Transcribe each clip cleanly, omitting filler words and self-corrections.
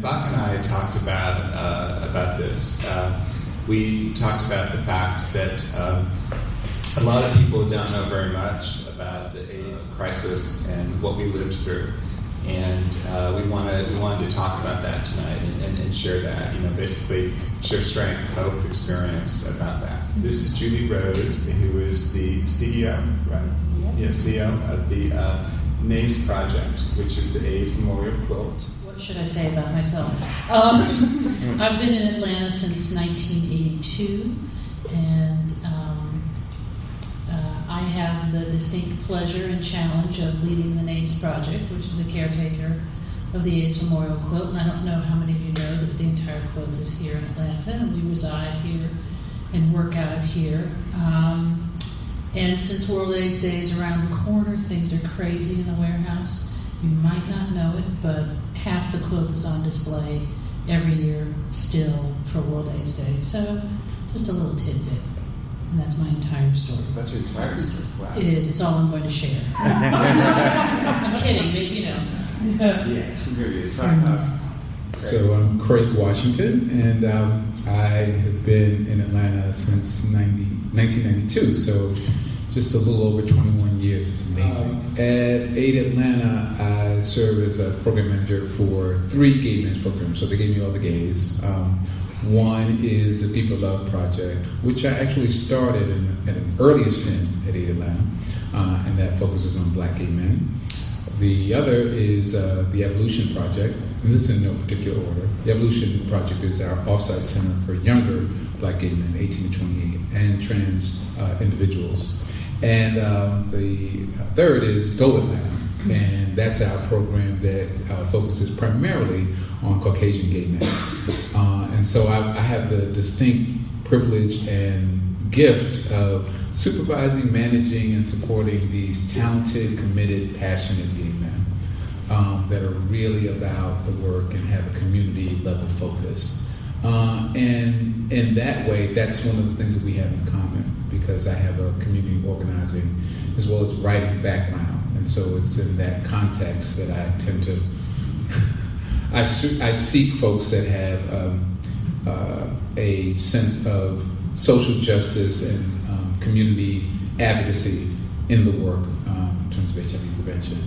Bach and I talked about this. We talked about the fact that a lot of people don't know very much about the AIDS crisis and what we lived through, and we wanted to talk about that tonight and share that. Basically share strength, hope, experience about that. This is Julie Rode, who is the CEO, right? Yeah, CEO of the NAMES Project, which is the AIDS Memorial Quilt. What should I say about myself? I've been in Atlanta since 1982, and I have the distinct pleasure and challenge of leading the NAMES Project, which is the caretaker of the AIDS Memorial Quilt. And I don't know how many of you know that the entire quilt is here in Atlanta, and we reside here and work out of here. And since World AIDS Day is around the corner, things are crazy in the warehouse. You might not know it, but half the quilt is on display every year still for World AIDS Day. So just a little tidbit. And that's my entire story. That's your entire story? Wow. It is. It's all I'm going to share. I'm kidding, but you know. So I'm Craig Washington, and I have been in Atlanta since 1992, so just a little over 21 years. It's amazing. At AID Atlanta, I serve as a program manager for 3 gay men's programs, so they gave me all the gays. One is the People Love Project, which I actually started at an earlier stint at AID Atlanta, and that focuses on black gay men. The other is the Evolution Project, and this is in no particular order. The Evolution Project is our offsite center for younger black gay men, 18 to 28, and trans individuals. And the third is Go Atlanta, and that's our program that focuses primarily on Caucasian gay men. And so I have the distinct privilege and gift of supervising, managing, and supporting these talented, committed, passionate gay men that are really about the work and have a community-level focus. And in that way, that's one of the things that we have in common, because I have a community organizing as well as writing background. And so it's in that context that I tend to, I seek folks that have a sense of social justice and community advocacy in the work in terms of HIV prevention.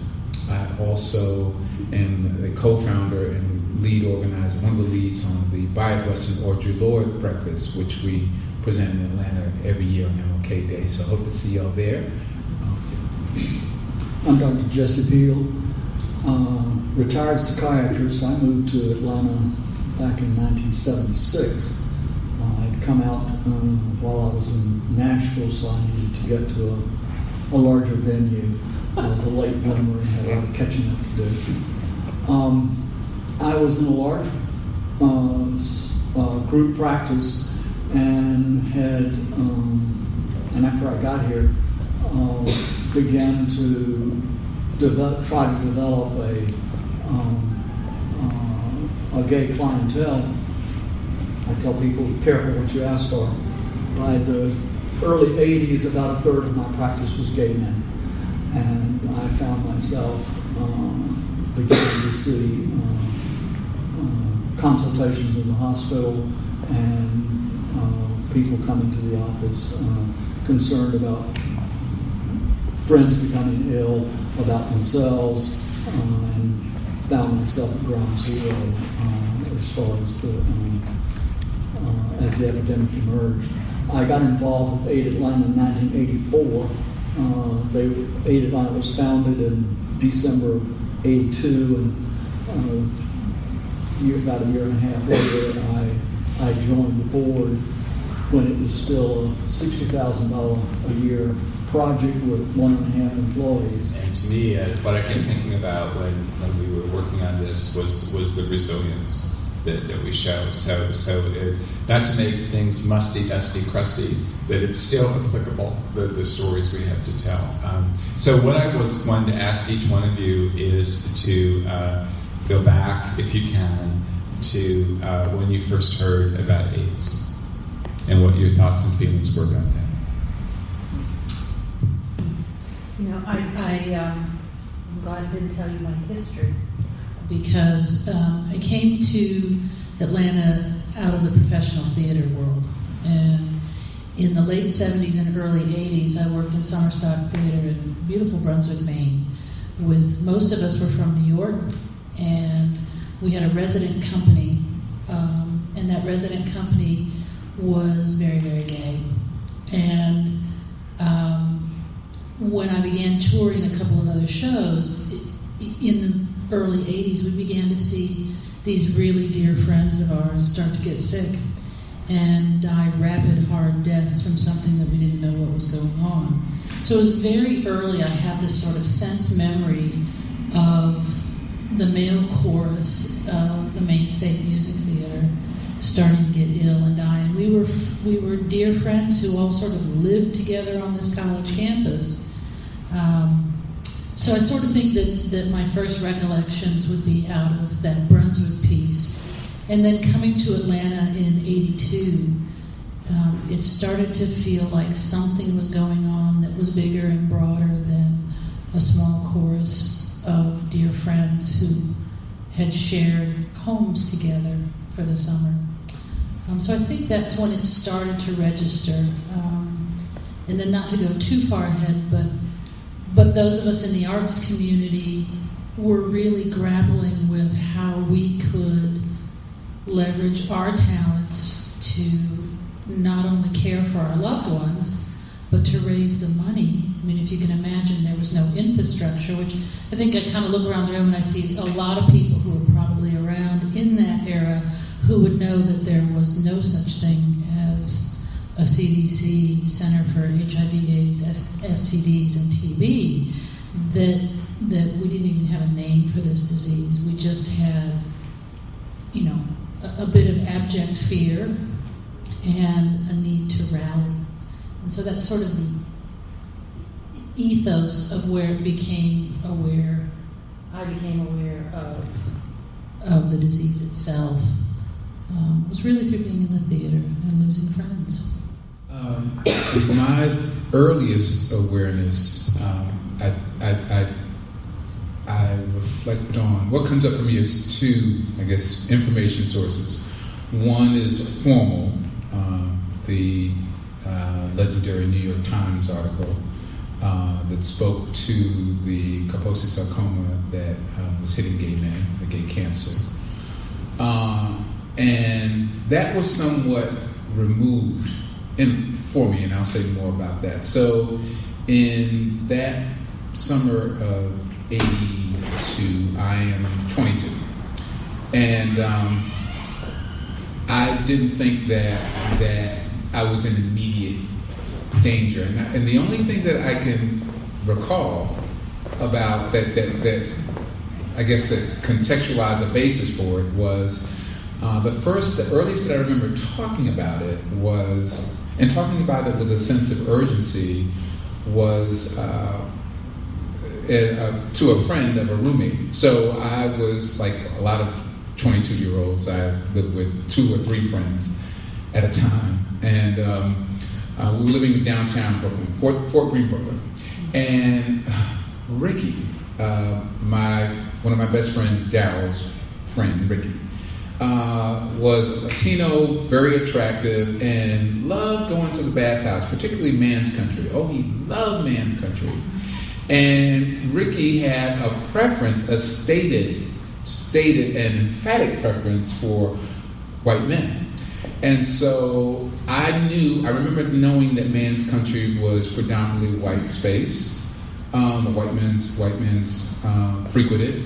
I also am the co-founder and lead organizer, one of the leads on the Buy a Blessing Audre Lorde Breakfast, which we present in Atlanta every year on MLK Day. So I hope to see y'all there. I'm Dr. Jesse Peel, retired psychiatrist. I moved to Atlanta back in 1976. I'd come out while I was in Nashville, so I needed to get to a larger venue. I was a late bloomer and had a lot of catching up to do. I was in a large group practice and had, and after I got here, began to try to develop a gay clientele. I tell people, be careful what you ask for. By the early 80s, about a third of my practice was gay men. And I found myself beginning to see consultations in the hospital and people coming to the office concerned about friends becoming ill, about themselves, and found myself at ground zero as far as the epidemic emerged. I got involved with AID Atlanta in 1984. AID Atlanta was founded in December of 82, and about a year and a half later, I joined the board when it was still a $60,000 a year project with 1.5 employees. And to me, what I kept thinking about when we were working on this was the resilience that we show. So not to make things musty, dusty, crusty, that it's still applicable, the stories we have to tell. So what I was wanting to ask each one of you is to go back, if you can, to when you first heard about AIDS and what your thoughts and feelings were about that. You know, I'm glad I didn't tell you my history. because I came to Atlanta out of the professional theater world. And in the late 70s and early 80s, I worked in summer stock theater in beautiful Brunswick, Maine. Most of us were from New York, and we had a resident company, and that resident company was very, very gay. And when I began touring a couple of other shows, in the early 80s, we began to see these really dear friends of ours start to get sick and die rapid, hard deaths from something that we didn't know what was going on. So it was very early. I have this sort of sense memory of the male chorus of the Maine State Music Theater starting to get ill and die. And we were dear friends who all sort of lived together on this college campus. So I sort of think that my first recollections would be out of that Brunswick piece. And then coming to Atlanta in 82, it started to feel like something was going on that was bigger and broader than a small chorus of dear friends who had shared homes together for the summer. So I think that's when it started to register. And then not to go too far ahead, but those of us in the arts community were really grappling with how we could leverage our talents to not only care for our loved ones, but to raise the money. I mean, if you can imagine, there was no infrastructure, which I think I kind of look around the room and I see a lot of people who were probably around in that era who would know that there was no such thing as a CDC, Center for HIV/AIDS, STDs, and TB, that we didn't even have a name for this disease. We just had, a bit of abject fear and a need to rally. And so that's sort of the ethos of where I became aware of the disease itself. It was really through being in the theater and losing friends. My earliest awareness, I reflect on what comes up for me is two, information sources. One is formal, the legendary New York Times article that spoke to the Kaposi sarcoma that was hitting gay men, the gay cancer. And that was somewhat removed for me, and I'll say more about that. So in that summer of 82, I am 22. And I didn't think that I was in immediate danger. And the only thing that I can recall about that contextualized a basis for it was the earliest that I remember talking about it was, and talking about it with a sense of urgency, was to a friend of a roommate. So I was like a lot of 22-year-olds. I lived with 2 or 3 friends at a time, and we were living in downtown Brooklyn, Fort Greene, Brooklyn. And Ricky, one of my best friends, Daryl's friend, Ricky, was Latino, very attractive, and loved going to the bathhouse, particularly Man's Country. Oh, he loved Man's Country. And Ricky had a preference, a stated and emphatic preference for white men. And so I remember knowing that Man's Country was predominantly white space, white men's frequented.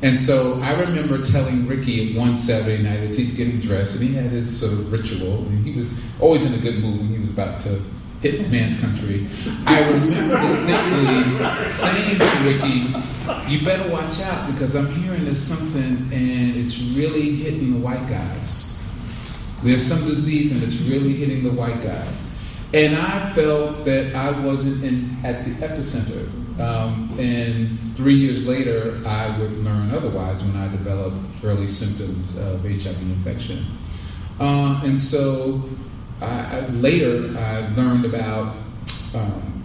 And so I remember telling Ricky one Saturday night as he's getting dressed, and he had his sort of ritual, and he was always in a good mood when he was about to hit Man's Country. I remember distinctly saying to Ricky, "You better watch out, because I'm hearing there's something, and it's really hitting the white guys. There's some disease, and it's really hitting the white guys." And I felt that I wasn't at the epicenter. And 3 years later, I would learn otherwise when I developed early symptoms of HIV infection. And so later, I learned about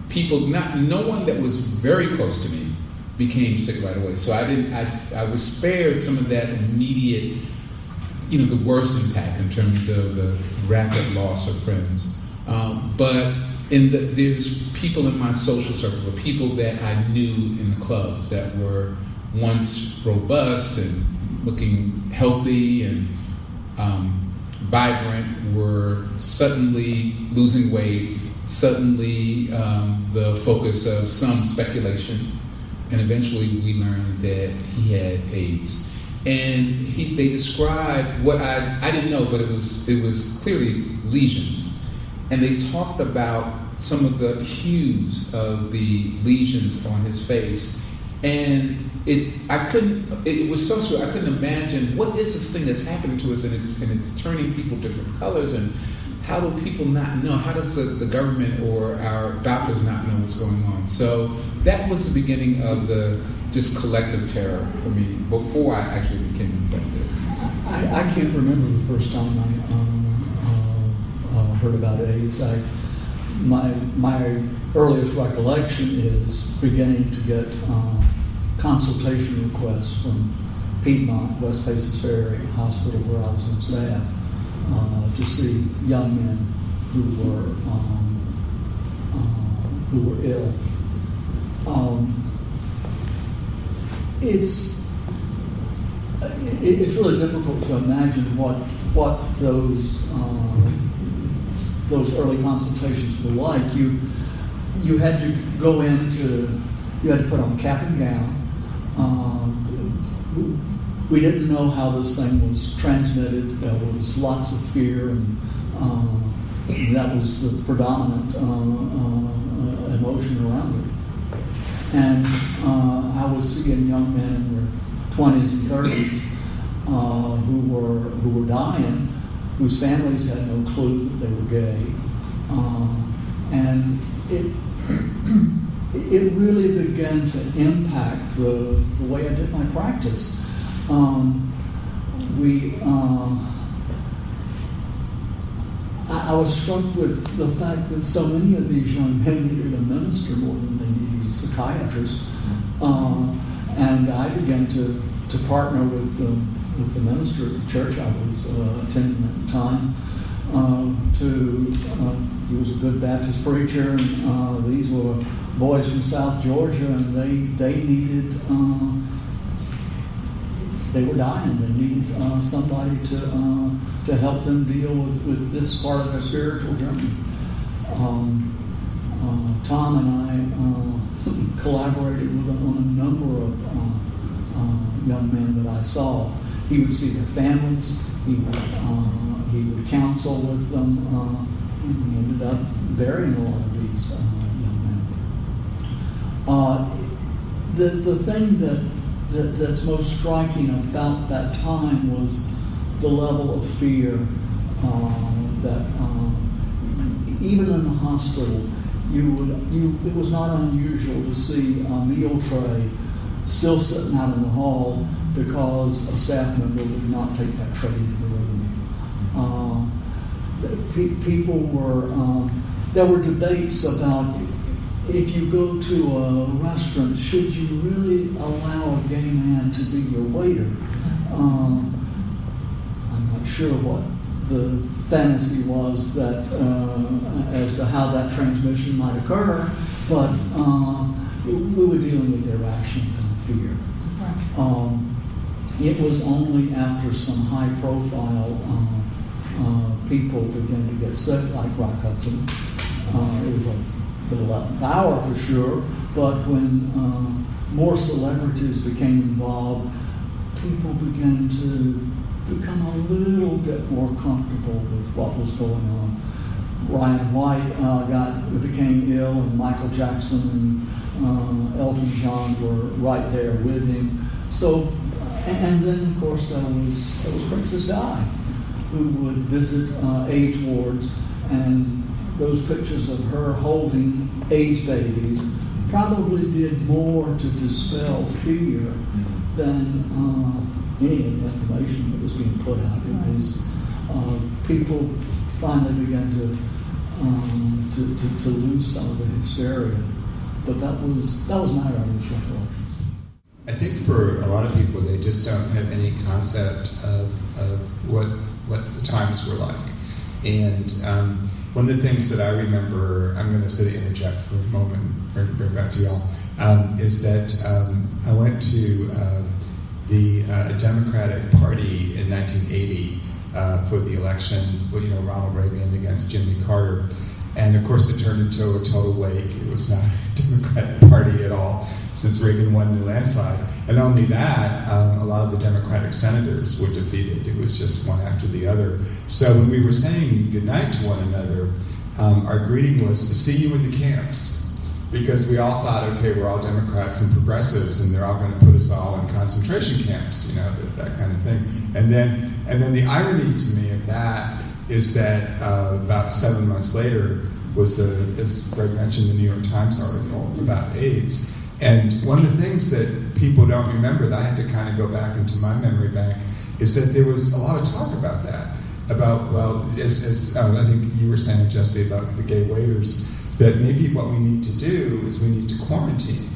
people, no one that was very close to me, became sick right away. So I was spared some of that immediate, the worst impact in terms of the rapid loss of friends. But there's people in my social circle, or people that I knew in the clubs that were once robust and looking healthy and vibrant, were suddenly losing weight, suddenly the focus of some speculation, and eventually we learned that he had AIDS. And they described what I didn't know, but it was clearly lesions. And they talked about some of the hues of the lesions on his face. And it was so surreal. I couldn't imagine, what is this thing that's happening to us, and it's turning people different colors, and how do people not know? How does the government or our doctors not know what's going on? So that was the beginning of the just collective terror for me before I actually became infected. I can't remember the first time I heard about AIDS. My earliest recollection is beginning to get consultation requests from Piedmont, West Paces Ferry Hospital, where I was on staff, to see young men who were ill. It's really difficult to imagine what those early consultations were like. You had to go you had to put on cap and gown. We didn't know how this thing was transmitted. There was lots of fear, and that was the predominant emotion around it. And I was seeing young men in their 20s and 30s who were dying, whose families had no clue that they were gay, and it really began to impact the way I did my practice. I was struck with the fact that so many of these young men needed a minister more than they needed a psychiatrist, and I began to partner with the minister at the church I was attending at the time. He was a good Baptist preacher, and these were boys from South Georgia, and they needed. They were dying. They needed somebody to help them deal with this part of their spiritual journey. Tom and I collaborated on a number of young men that I saw. He would see their families. He would counsel with them. We ended up burying a lot of these young men. The thing that's most striking about that time was the level of fear that even in the hospital, it was not unusual to see a meal tray still sitting out in the hall because a staff member would not take that tray into the room. People were, there were debates about, if you go to a restaurant, should you really allow a gay man to be your waiter? I'm not sure what the fantasy was that as to how that transmission might occur, but we were dealing with irrational kind of fear. It was only after some high-profile people began to get sick, like Rock Hudson. It was the 11th hour for sure, but when more celebrities became involved, people began to become a little bit more comfortable with what was going on. Ryan White became ill, and Michael Jackson and Elton John were right there with him. So, and then of course there was Princess Di, who would visit AIDS wards, and those pictures of her holding AIDS babies probably did more to dispel fear than any of the information that was being put out. It was people finally began to lose some of the hysteria, but that was my earliest recollection. I think for a lot of people, they just don't have any concept of what the times were like. And one of the things that I remember, I'm going to sort of interject for a moment, bring back to y'all, is that I went to the Democratic Party in 1980 for the election, Ronald Reagan against Jimmy Carter. And of course, it turned into a total wake. It was not a Democratic Party at all, since Reagan won the landslide. And not only that, a lot of the Democratic senators were defeated. It was just one after the other. So when we were saying goodnight to one another, our greeting was to see you in the camps. Because we all thought, okay, we're all Democrats and progressives, and they're all going to put us all in concentration camps, that kind of thing. And then the irony to me of that is that about 7 months later was as Greg mentioned, the New York Times article about AIDS. And one of the things that people don't remember, that I had to kind of go back into my memory bank, is that there was a lot of talk about that. As I think you were saying, Jesse, about the gay waiters, that maybe what we need to do is we need to quarantine,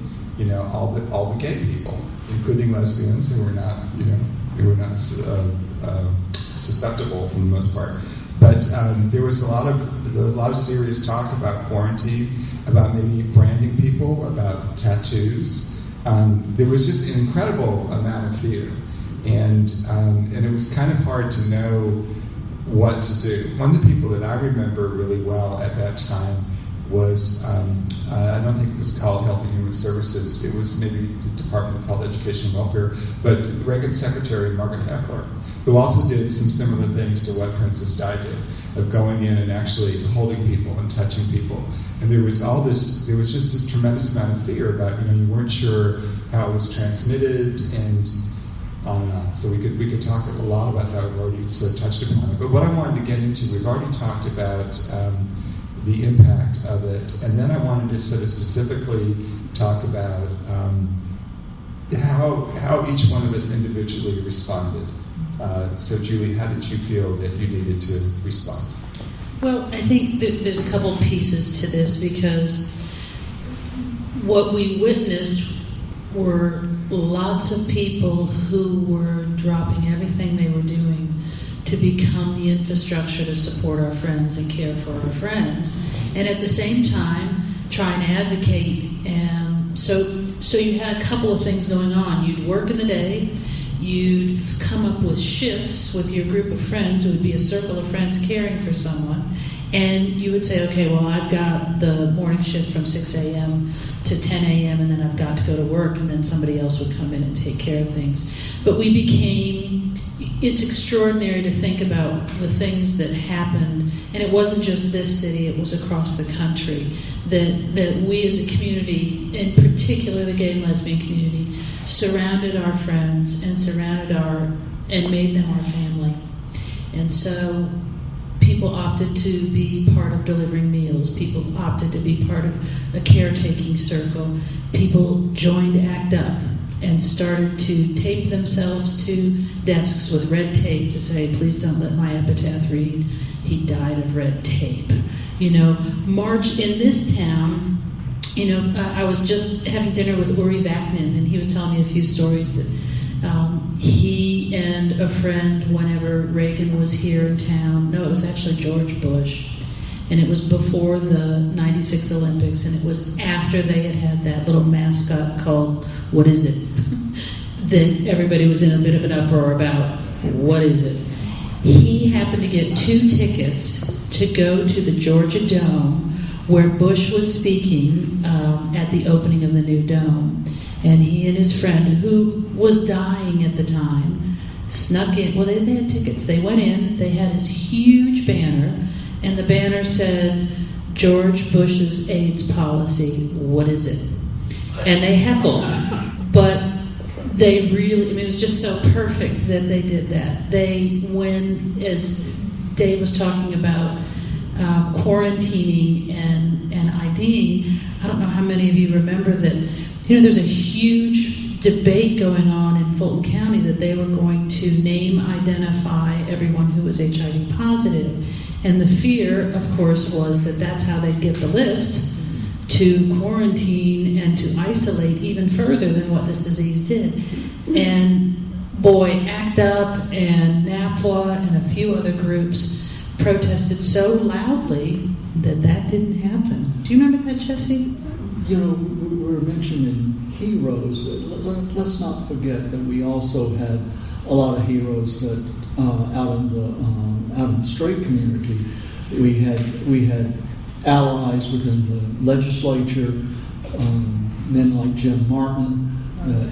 all the gay people, including lesbians who were not susceptible for the most part. But there was a lot of serious talk about quarantine, about maybe branding people, about tattoos. There was just an incredible amount of fear, and it was kind of hard to know what to do. One of the people that I remember really well at that time was, I don't think it was called Health and Human Services, it was maybe the Department of Health, Education, and Welfare, but Reagan's Secretary, Margaret Heckler, who also did some similar things to what Princess Di did, of going in and actually holding people and touching people. And there was just this tremendous amount of fear about, you weren't sure how it was transmitted, and on and on. So we could talk a lot about that. We've already sort of touched upon it. But what I wanted to get into, we've already talked about the impact of it, and then I wanted to sort of specifically talk about how each one of us individually responded. So Julie, how did you feel that you needed to respond? Well, I think that there's a couple pieces to this, because what we witnessed were lots of people who were dropping everything they were doing to become the infrastructure to support our friends and care for our friends, and at the same time trying to advocate. And so you had a couple of things going on. You'd work in the day, you'd come up with shifts with your group of friends, who would be a circle of friends caring for someone, and you would say, okay, well, I've got the morning shift from 6 a.m. to 10 a.m., and then I've got to go to work, and then somebody else would come in and take care of things. But it's extraordinary to think about the things that happened, and it wasn't just this city, it was across the country, that we as a community, in particular the gay and lesbian community, surrounded our friends and made them our family. And so people opted to be part of delivering meals. People opted to be part of a caretaking circle. People joined ACT UP and started to tape themselves to desks with red tape to say, please don't let my epitaph read, he died of red tape. March in this town, I was just having dinner with Uri Vaknin, and he was telling me a few stories that he and a friend, whenever Reagan was here in town, no, it was actually George Bush, and it was before the 96 Olympics, and it was after they had that little mascot called, what is it? That everybody was in a bit of an uproar about, what is it? He happened to get 2 tickets to go to the Georgia Dome, where Bush was speaking at the opening of the new dome. And he and his friend, who was dying at the time, snuck in. Well, they had tickets. They went in. They had this huge banner, and the banner said, George Bush's AIDS policy, what is it? And they heckled. But they really, it was just so perfect that they did that. When, as Dave was talking about quarantining and IDing, I don't know how many of you remember that, there's a huge debate going on in Fulton County that they were going to identify everyone who was HIV positive. And the fear, of course, was that that's how they'd get the list to quarantine and to isolate even further than what this disease did. And boy, ACT UP and NAPWA and a few other groups protested so loudly that didn't happen. Do you remember that, Jesse? You know, we were mentioning heroes. Let's not forget that we also had a lot of heroes that out in the straight community. We had allies within the legislature, men like Jim Martin that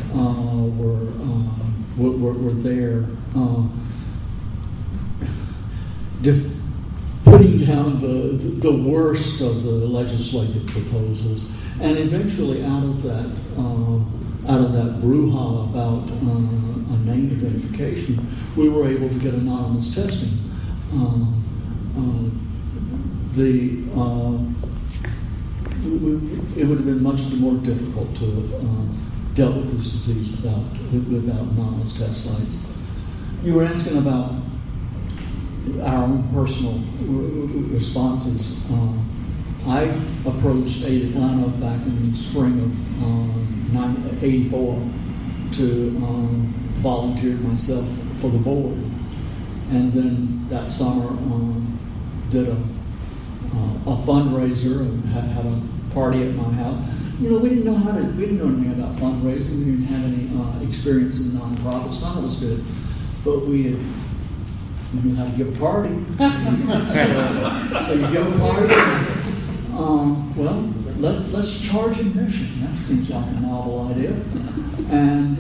were there, putting down the worst of the legislative proposals, and eventually out of that brouhaha about a name identification, we were able to get anonymous testing. It would have been much more difficult to have dealt with this disease without anonymous test sites. You were asking about our own personal responses. I approached Aid Atlanta back in the spring of '84 to volunteer myself for the board, and then that summer did a fundraiser and had a party at my house. You know, we didn't know anything about fundraising. We didn't have any experience in nonprofits. None of us did, but we knew how to give a party. So you give a party. Well, let's charge admission. That seems like a novel idea. And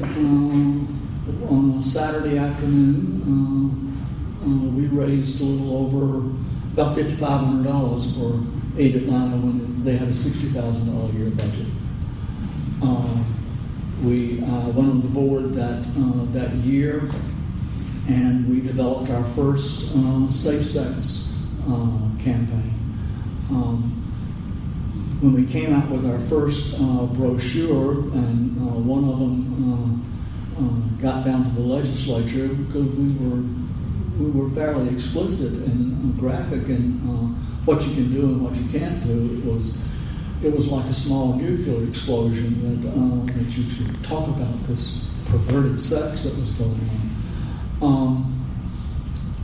on a Saturday afternoon, we raised a little over about $5,500 for Aid Atlanta when they had a $60,000 a year budget. We went on the board that year, and we developed our first safe sex campaign. When we came out with our first brochure, and one of them got down to the legislature because we were fairly explicit and graphic in what you can do and what you can't do. It was like a small nuclear explosion that you should talk about this perverted sex that was going on.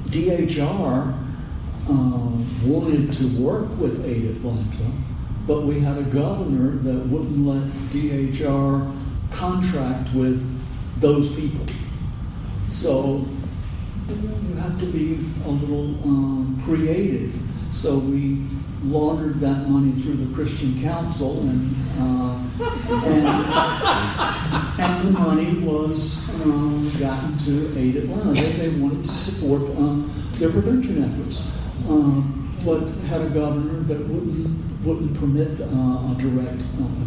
DHR wanted to work with Aid Atlanta, but we had a governor that wouldn't let DHR contract with those people. So you have to be a little creative. So we laundered that money through the Christian Council, and the money was gotten to Aid Atlanta. They wanted to support their prevention efforts, but had a governor that wouldn't permit a direct loan.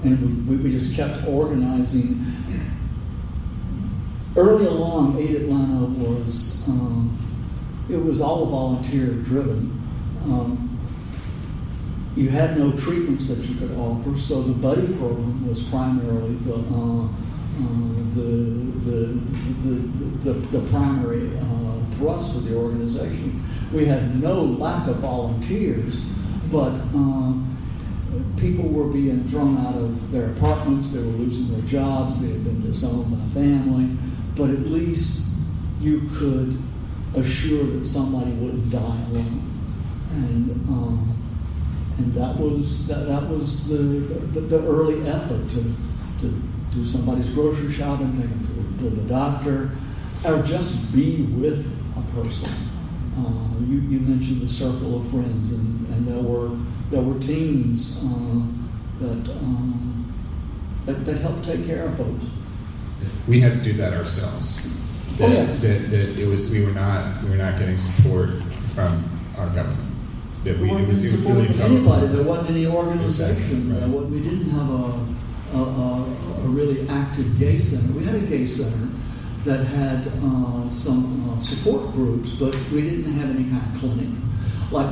And we just kept organizing. Early along, Aid Atlanta was all volunteer driven. You had no treatments that you could offer, so the buddy program was primarily the primary thrust of the organization. We had no lack of volunteers, but people were being thrown out of their apartments. They were losing their jobs. They had been disowned by family. But at least you could assure that somebody wouldn't die alone, and that was the early effort to do somebody's grocery shopping, take them to the doctor, or just be with a person. You mentioned the circle of friends, and there were teams that helped take care of folks. We had to do that ourselves. We were not getting support from our government. It was really anybody. There wasn't any organization. Exactly, right. We didn't have a really active gay center. We had a gay center that had some support groups, but we didn't have any kind of clinic. Like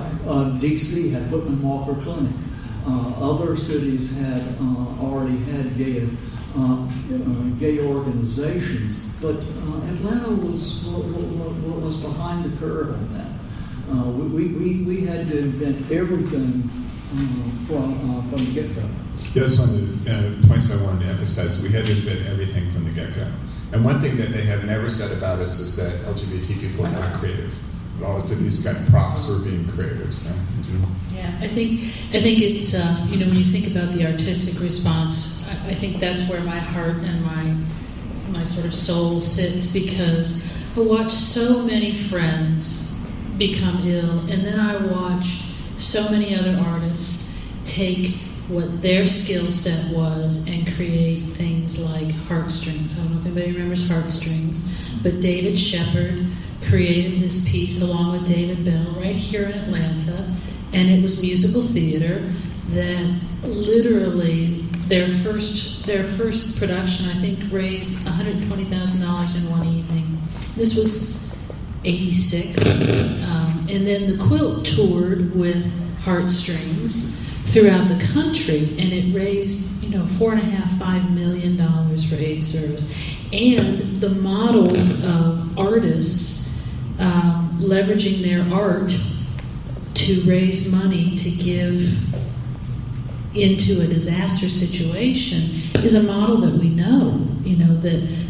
D.C. had Putnam Walker Clinic. Other cities had already had gay organizations, but Atlanta was behind the curve on that. We had to invent everything from the get-go. Yeah, that's one of the points I wanted to emphasize. We had to invent everything from the get-go. And one thing that they have never said about us is that LGBT people are not creative. It always said these got props for being creative. So, Yeah, I think it's when you think about the artistic response, I think that's where my heart and my sort of soul sits, because I watched so many friends become ill, and then I watched so many other artists take what their skill set was and create things like Heartstrings. I don't know if anybody remembers Heartstrings, but David Shepard created this piece along with David Bell right here in Atlanta, and it was musical theater that literally their first production, I think, raised $120,000 in one evening. This was 86, and then the Quilt toured with Heartstrings throughout the country, and it raised $4.5 million for AIDS service. And the models of artists leveraging their art to raise money to give into a disaster situation is a model that we know.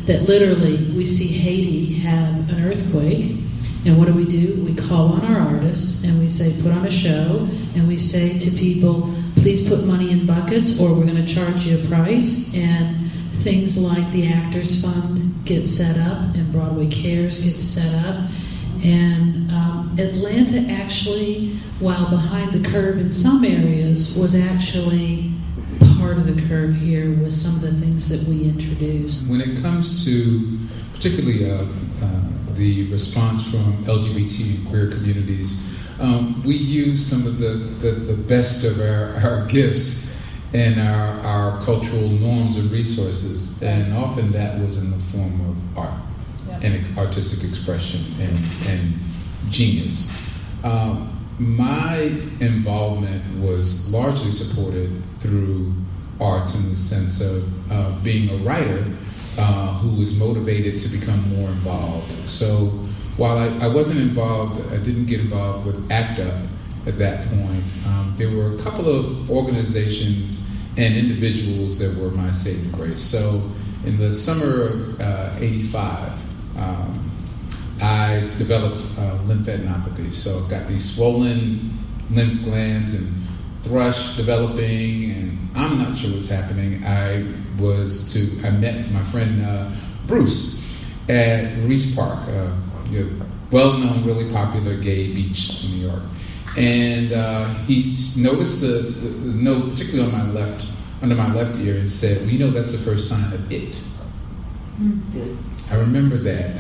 That literally we see Haiti have an earthquake, and what do? We call on our artists and we say, put on a show, and we say to people, please put money in buckets or we're going to charge you a price. And things like the Actors Fund get set up and Broadway Cares gets set up. And Atlanta actually, while behind the curve in some areas, was actually part of the curve here with some of the things that we introduced. When it comes to particularly the response from LGBT and queer communities, we use some of the best of our gifts and our cultural norms and resources, and often that was in the form of art and artistic expression and genius. My involvement was largely supported through arts in the sense of being a writer who was motivated to become more involved. So while I wasn't involved, I didn't get involved with ACT UP at that point. There were a couple of organizations and individuals that were my saving grace. So in the summer of '85, I developed lymphadenopathy. So I've got these swollen lymph glands and thrush developing, and I'm not sure what's happening. I met my friend Bruce at Reese Park, well-known, really popular gay beach in New York. And he noticed the note, particularly on my left, under my left ear, and said, well, that's the first sign of it. Mm-hmm. I remember that.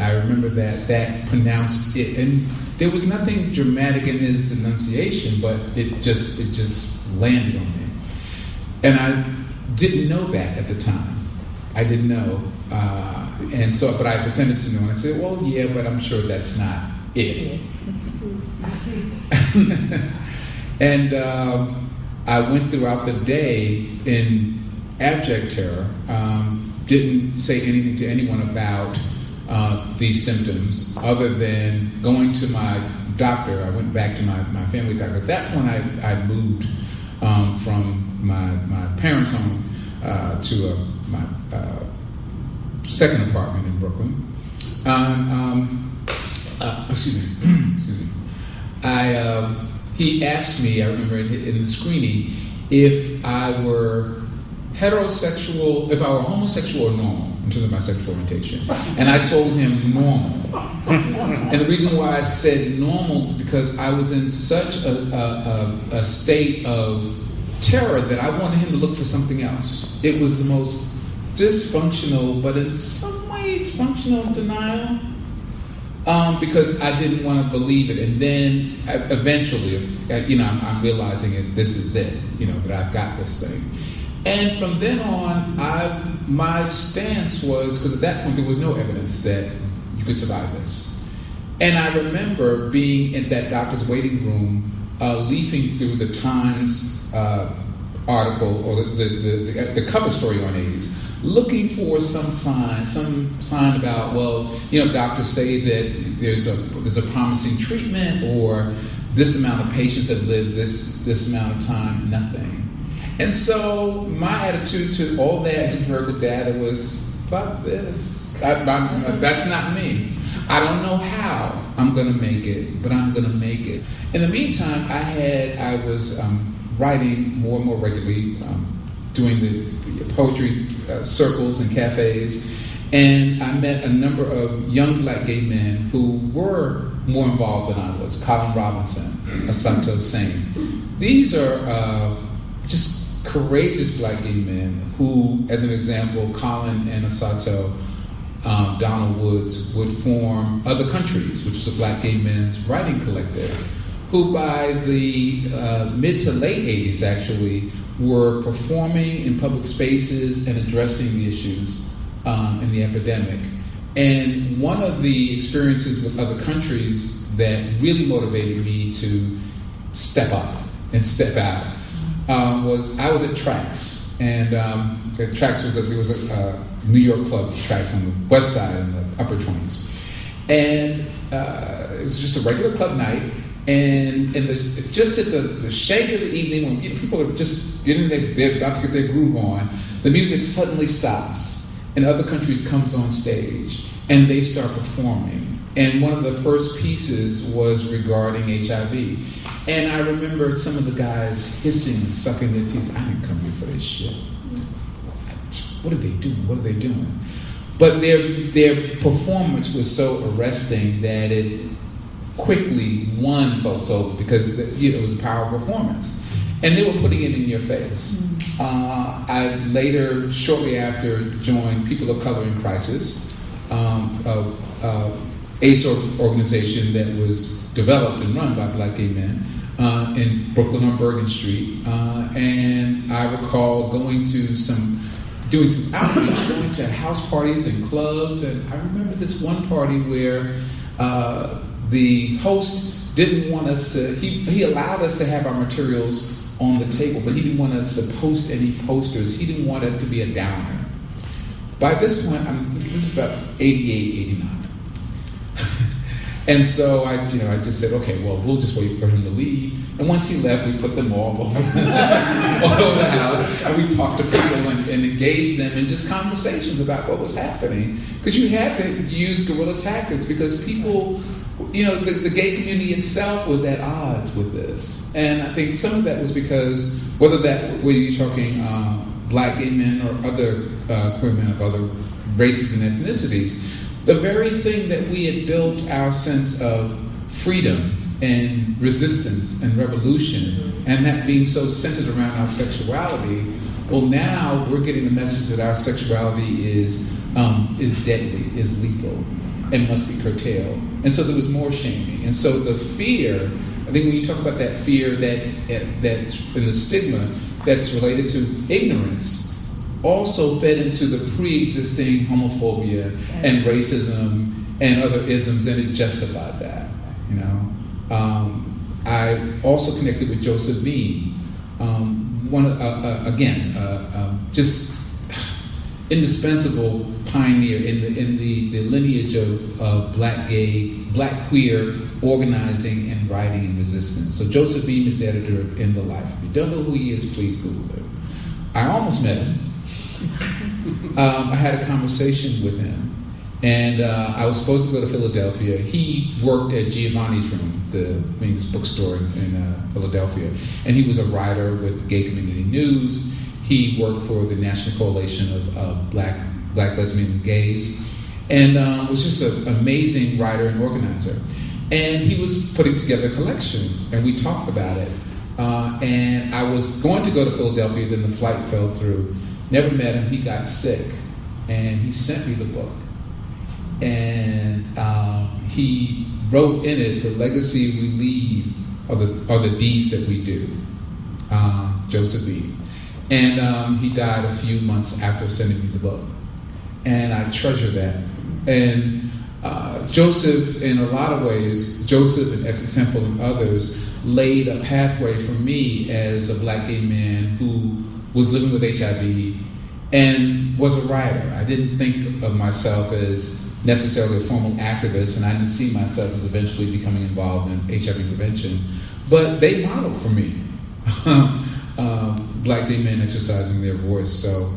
That pronounced it. And there was nothing dramatic in his enunciation, but it just landed on me. And I didn't know that at the time. I didn't know. But I pretended to know. And I said, well, yeah, but I'm sure that's not it. And I went throughout the day in abject terror. Didn't say anything to anyone about these symptoms other than going to my doctor. I went back to my family doctor. At that point, I moved from my parents' home to my second apartment in Brooklyn. Excuse me. He asked me, I remember in the screening, if I were heterosexual, if I were homosexual or normal in terms of my sexual orientation. And I told him normal. And the reason why I said normal is because I was in such a state of terror that I wanted him to look for something else. It was the most dysfunctional, but in some ways functional denial. Because I didn't want to believe it. And then eventually, I'm realizing this is it, that I've got this thing. And from then on, my stance was, because at that point there was no evidence that you could survive this. And I remember being in that doctor's waiting room, leafing through the Times article, or the cover story on AIDS, looking for some sign about, well, doctors say that there's a promising treatment, or this amount of patients have lived this amount of time, nothing. And so my attitude to all that empirical data was, fuck this. That's not me. I don't know how I'm going to make it, but I'm going to make it. In the meantime, I was writing more and more regularly, doing the poetry circles and cafes, and I met a number of young black gay men who were more involved than I was. Colin Robinson, Asato Sane. These are just courageous black gay men who, as an example, Colin and Asato, Donald Woods, would form Other Countries, which is a black gay men's writing collective, who by the mid to late 80s actually were performing in public spaces and addressing the issues in the epidemic. And one of the experiences with Other Countries that really motivated me to step up and step out was I was at Trax, and Trax was there was a New York club, Trax, on the west side in the upper 20s, and it was just a regular club night. And just at the shake of the evening, when people are just they're about to get their groove on, the music suddenly stops, and Other Countries comes on stage, and they start performing. And one of the first pieces was regarding HIV. And I remember some of the guys hissing and sucking their teeth. I didn't come here for this shit. What are they doing? What are they doing? But their performance was so arresting that it quickly won folks over, because it was a powerful performance. And they were putting it in your face. I later, shortly after, joined People of Color in Crisis, ACE organization that was developed and run by black gay men in Brooklyn on Bergen Street. And I recall doing some outreach, going to house parties and clubs. And I remember this one party where the host didn't want us to, he allowed us to have our materials on the table, but he didn't want us to post any posters. He didn't want it to be a downer. By this point, this is about 88, 89. And so I just said, okay, well, we'll just wait for him to leave. And once he left, we put them all over the house, and we talked to people and engaged them in just conversations about what was happening. Because you had to use guerrilla tactics, because people, the gay community itself was at odds with this. And I think some of that was because, whether you're talking black gay men or other queer men of other races and ethnicities, the very thing that we had built our sense of freedom and resistance and revolution, and that being so centered around our sexuality, well, now we're getting the message that our sexuality is deadly, is lethal, and must be curtailed. And so there was more shaming. And so the fear, I think when you talk about that fear that's in the stigma that's related to ignorance, also fed into the pre-existing homophobia and racism and other isms, and it justified that. I also connected with Joseph Beam, just indispensable pioneer in the lineage of black queer organizing and writing and resistance. So Joseph Beam is the editor of In the Life. If you don't know who he is, please Google him. I almost met him. I had a conversation with him, and I was supposed to go to Philadelphia. He worked at Giovanni's Room, the famous bookstore in Philadelphia, and he was a writer with Gay Community News. He worked for the National Coalition of Black Lesbian and Gays, and was just an amazing writer and organizer. And he was putting together a collection, and we talked about it. And I was going to go to Philadelphia, then the flight fell through. Never met him. He got sick, and he sent me the book. And he wrote in it, "The legacy we leave are the deeds that we do." Joseph B. And he died a few months after sending me the book, and I treasure that. And Joseph, in a lot of ways, Joseph and Essex Hemphill and others laid a pathway for me as a black gay man who was living with HIV and was a writer. I didn't think of myself as necessarily a formal activist, and I didn't see myself as eventually becoming involved in HIV prevention. But they modeled for me Black gay men exercising their voice. So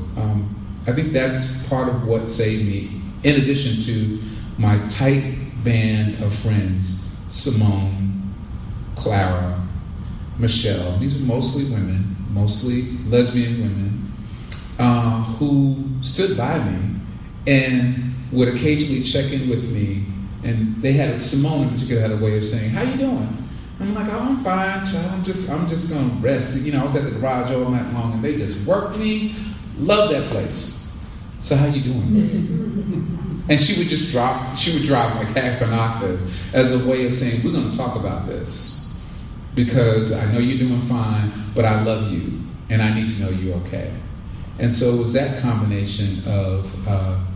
I think that's part of what saved me, in addition to my tight band of friends, Simone, Clara, Michelle. These are mostly women, mostly lesbian women, who stood by me and would occasionally check in with me. And they had, Simone in particular had a way of saying, "How you doing?" I'm like, "Oh, I'm fine, child. I'm just gonna rest." You know, I was at the garage all night long, and they just worked me. Love that place. "So how you doing?" And she would drop like half an octave as a way of saying, "We're gonna talk about this because I know you're doing fine, but I love you, and I need to know you're okay." And so it was that combination of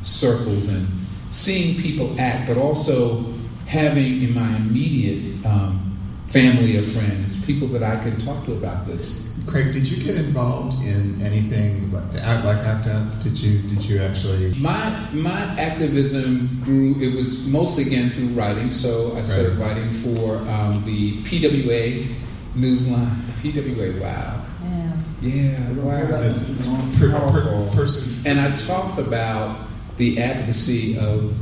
circles and seeing people act, but also having in my immediate family of friends, people that I could talk to about this. Craig, did you get involved in anything like ACT UP? Did you actually? My activism grew. It was mostly again through writing. So I started writing for the PWA Newsline. PWA, wow. Yeah, wow. Person. And I talked about the advocacy of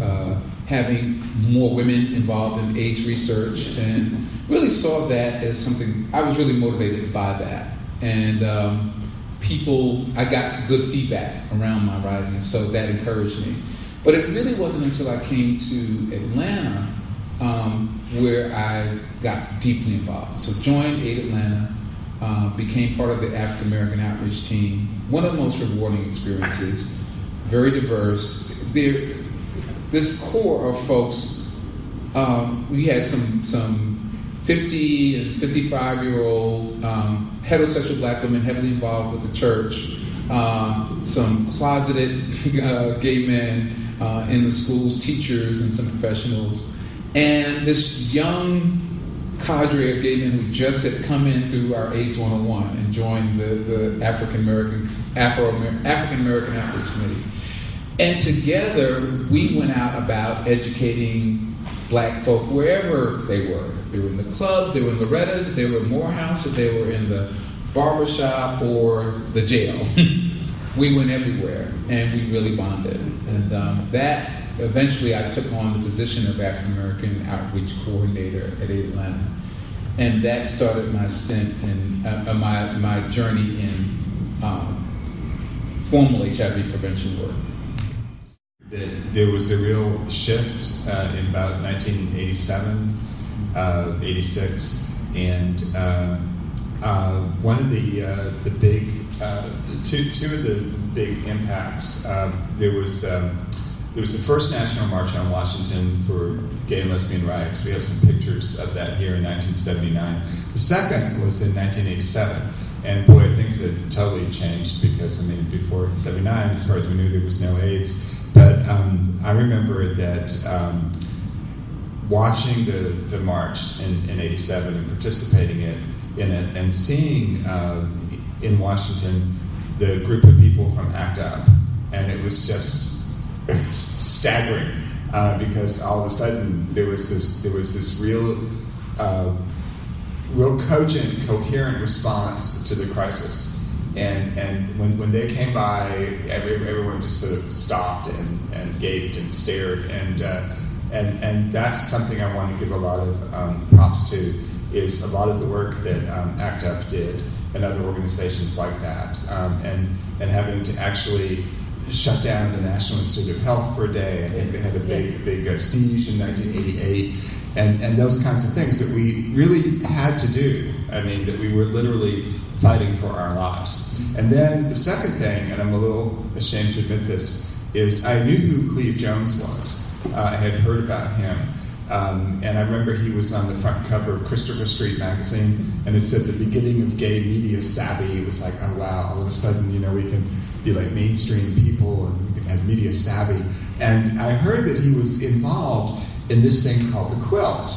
having more women involved in AIDS research, and really saw that as something. I was really motivated by that, and I got good feedback around my writing, so that encouraged me. But it really wasn't until I came to Atlanta where I got deeply involved. So joined AID Atlanta, became part of the African American outreach team. One of the most rewarding experiences, very diverse. This core of folks, we had some 50 and 55-year-old heterosexual Black women heavily involved with the church, some closeted gay men in the schools, teachers, and some professionals, and this young cadre of gay men who just had come in through our AIDS 101 and joined the African American Outreach Committee. And together, we went out about educating Black folk wherever they were. They were in the clubs, they were in Loretta's, they were in Morehouse, or they were in the barbershop or the jail. We went everywhere, and we really bonded. And that, eventually, I took on the position of African American Outreach Coordinator at AID Atlanta. And that started my stint in, my journey in formal HIV prevention work. There was a real shift in about 1987, 86, and one of the big, two of the big impacts. There was the first National March on Washington for gay and lesbian rights. We have some pictures of that here in 1979. The second was in 1987. And boy, things had totally changed because, before 79, as far as we knew, there was no AIDS. But I remember that watching the march in 87 and participating in it and seeing in Washington the group of people from ACT UP. And it was just staggering because all of a sudden there was this real cogent, coherent response to the crisis. And when they came by, everyone just sort of stopped and gaped and stared, and that's something I want to give a lot of props to, is a lot of the work that ACT UP did and other organizations like that, and having to actually shut down the National Institute of Health for a day. I think they had a big siege in 1988, and those kinds of things that we really had to do. That we were literally fighting for our lives. And then the second thing, and I'm a little ashamed to admit this, is I knew who Cleve Jones was. I had heard about him. And I remember he was on the front cover of Christopher Street magazine, and it said the beginning of gay media savvy. It was like, oh wow, all of a sudden, we can be like mainstream people and we can have media savvy. And I heard that he was involved in this thing called The Quilt.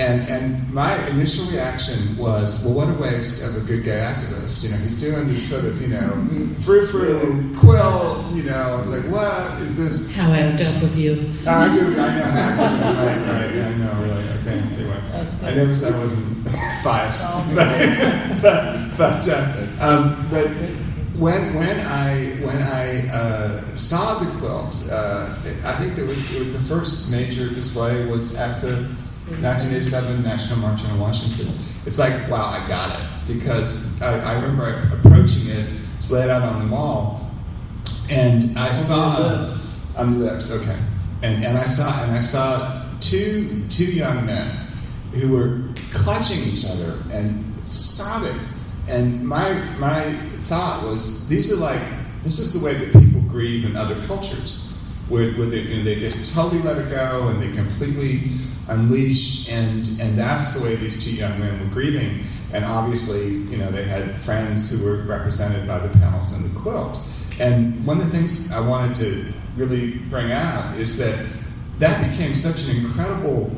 And my initial reaction was, well, what a waste of a good gay activist. He's doing this sort of, frou-frou, quill, I was like, what is this? How amped up of you. I know, right, I know, really. Okay, anyway. I never said I wasn't biased. But when I saw the quilt, I think it was the first major display was at the 1987 National March on Washington. It's like, wow, I got it, because I remember approaching it. It's laid out on the mall, and I saw on the lips, okay, and I saw two young men who were clutching each other and sobbing, and my thought was, this is the way that people grieve in other cultures, where they just totally let it go and they completely unleash, and that's the way these two young men were grieving. And obviously, they had friends who were represented by the panels in the quilt. And one of the things I wanted to really bring out is that became such an incredible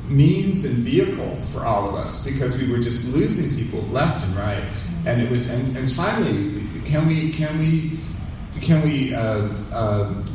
means and vehicle for all of us, because we were just losing people left and right. And it was, and finally, can we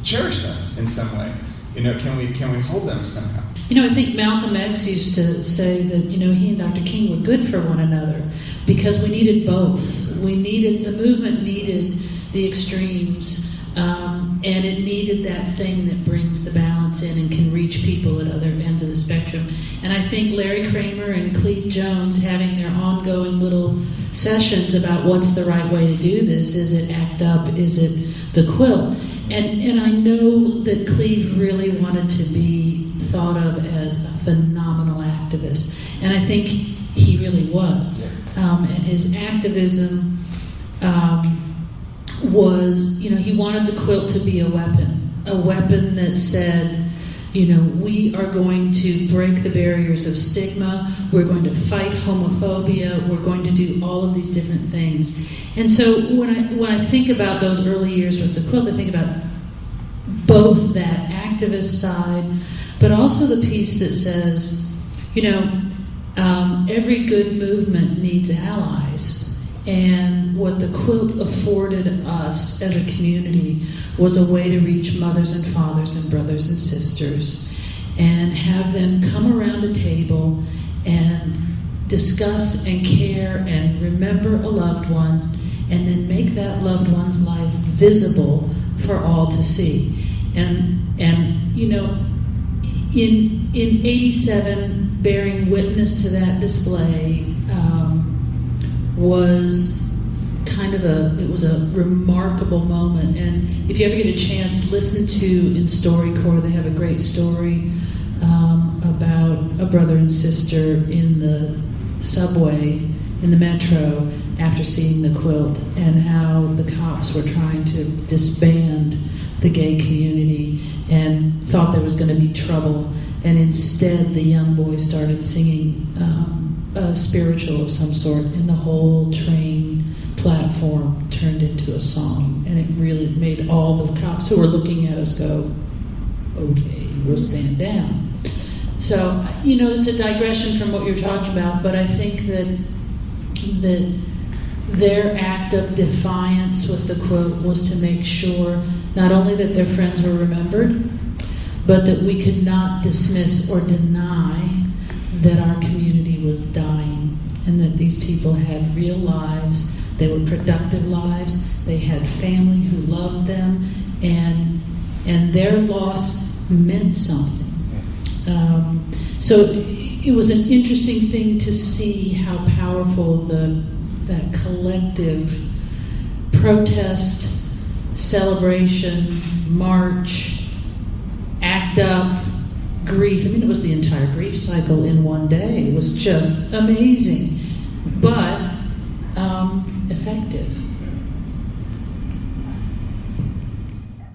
cherish them in some way? Can we hold them somehow? I think Malcolm X used to say that, he and Dr. King were good for one another, because we needed both. The movement needed the extremes, and it needed that thing that brings the balance in and can reach people at other ends of the spectrum. And I think Larry Kramer and Cleve Jones having their ongoing little sessions about what's the right way to do this. Is it ACT UP? Is it the quilt? And I know that Cleve really wanted to be thought of as a phenomenal activist. And I think he really was. And his activism was, he wanted the quilt to be a weapon that said, we are going to break the barriers of stigma, we're going to fight homophobia, we're going to do all of these different things. And so when I think about those early years with the quilt, I think about both that activist side, but also the piece that says, every good movement needs allies. And what the quilt afforded us as a community was a way to reach mothers and fathers and brothers and sisters and have them come around a table and discuss and care and remember a loved one, and then make that loved one's life visible for all to see. And in 87, bearing witness to that display was kind of it was a remarkable moment. And if you ever get a chance, listen to in StoryCorps, they have a great story about a brother and sister in the subway, in the metro, after seeing the quilt, and how the cops were trying to disband the gay community and thought there was going to be trouble. And instead, the young boy started singing a spiritual of some sort, and the whole train platform turned into a song. And it really made all the cops who were looking at us go, okay, we'll stand down. So, it's a digression from what you're talking about, but I think that their act of defiance with the quilt was to make sure not only that their friends were remembered, but that we could not dismiss or deny that our community was dying, and that these people had real lives, they were productive lives, they had family who loved them, and their loss meant something. So it was an interesting thing to see how powerful that collective protest, celebration, march, ACT UP, grief. It was the entire grief cycle in one day. It was just amazing.